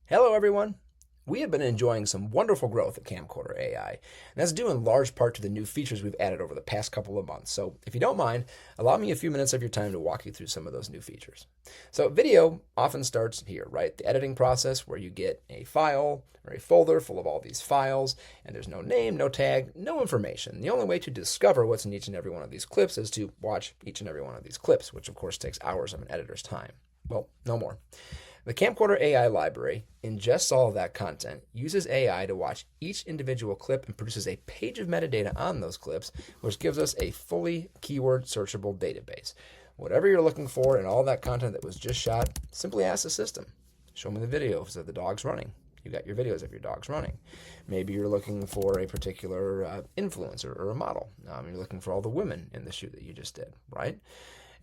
Hello, everyone. We have been enjoying some wonderful growth at Camcorder AI, and that's due in large part to the new features we've added over the past couple of months. So, if you don't mind, allow me a few minutes of your time to walk you through some of those new features. So, video often starts here, right? The editing process where you get a file or a folder full of all these files, and there's no name, no tag, no information. The only way to discover what's in each and every one of these clips is to watch each and every one of these clips, which of course takes hours of an editor's time. Well, no more. The Camcorder AI library ingests all of that content, uses AI to watch each individual clip, and produces a page of metadata on those clips, which gives us a fully keyword searchable database. Whatever you're looking for in all that content that was just shot, simply ask the system. Show me the videos of the dogs running. You got your videos of your dogs running. Maybe you're looking for a particular influencer or a model. You're looking for all the women in the shoot that you just did, right?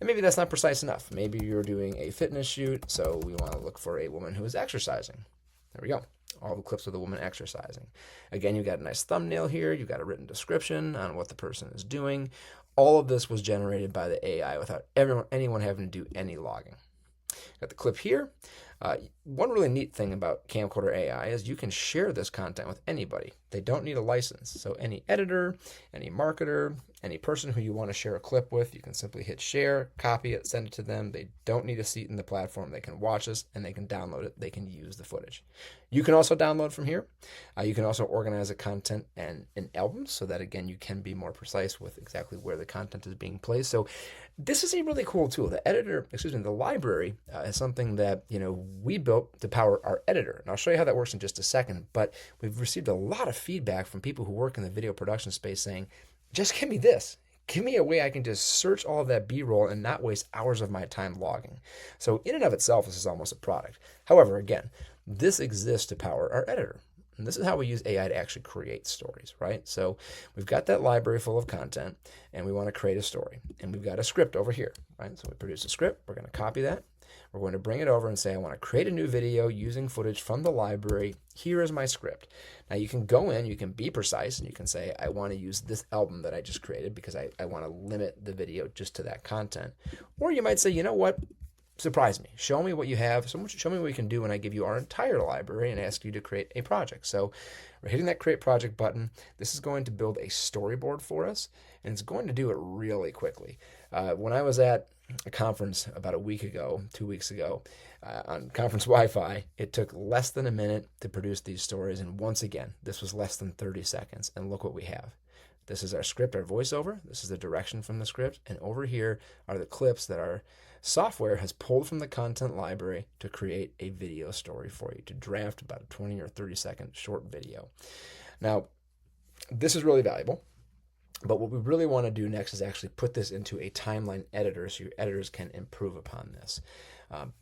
And maybe that's not precise enough. Maybe you're doing a fitness shoot, so we want to look for a woman who is exercising. There we go. All the clips of the woman exercising. Again, you got a nice thumbnail here. You got a written description on what the person is doing. All of this was generated by the AI without anyone having to do any logging. Got the clip here. One really neat thing about Camcorder AI is you can share this content with anybody. They don't need a license. So any editor, any marketer, any person who you want to share a clip with, you can simply hit share, copy it, send it to them. They don't need a seat in the platform. They can watch this and they can download it. They can use the footage. You can also download from here. You can also organize the content in albums so that, again, you can be more precise with exactly where the content is being placed. So this is a really cool tool. The library is something that, we built to power our editor. And I'll show you how that works in just a second. But we've received a lot of feedback from people who work in the video production space saying, just give me this. Give me a way I can just search all of that B-roll and not waste hours of my time logging. So in and of itself, this is almost a product. However, again, this exists to power our editor. And this is how we use AI to actually create stories, right? So we've got that library full of content, and we want to create a story. And we've got a script over here, right? So we produce a script. We're going to copy that. We're going to bring it over and say, I want to create a new video using footage from the library. Here is my script. Now you can go in, you can be precise, and you can say, I want to use this album that I just created because I want to limit the video just to that content. Or you might say, you know what? Surprise me. Show me what you have. Show me what you can do when I give you our entire library and ask you to create a project. So we're hitting that create project button. This is going to build a storyboard for us, and it's going to do it really quickly. When I was at a conference about a week ago, 2 weeks ago, on conference Wi-Fi, it took less than a minute to produce these stories. And once again, this was less than 30 seconds. And look what we have. This is our script, our voiceover. This is the direction from the script. And over here are the clips that our software has pulled from the content library to create a video story for you, to draft about a 20 or 30-second short video. Now, this is really valuable. But what we really want to do next is actually put this into a timeline editor so your editors can improve upon this.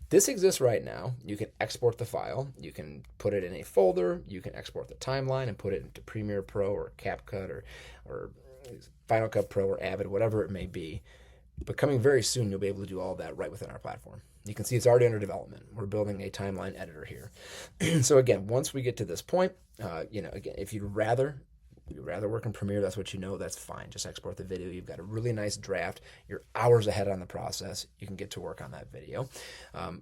This exists right now. You can export the file. You can put it in a folder. You can export the timeline and put it into Premiere Pro or CapCut or Final Cut Pro or Avid, whatever it may be. But coming very soon, you'll be able to do all that right within our platform. You can see it's already under development. We're building a timeline editor here. So again, once we get to this point, again, if you'd rather work in Premiere, that's what you know, that's fine. Just export the video. You've got a really nice draft. You're hours ahead on the process. You can get to work on that video.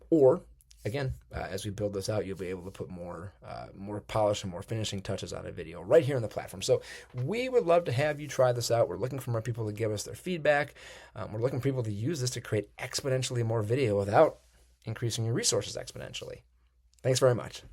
Or, again, as we build this out, you'll be able to put more polish and more finishing touches on a video right here on the platform. So we would love to have you try this out. We're looking for more people to give us their feedback. We're looking for people to use this to create exponentially more video without increasing your resources exponentially. Thanks very much.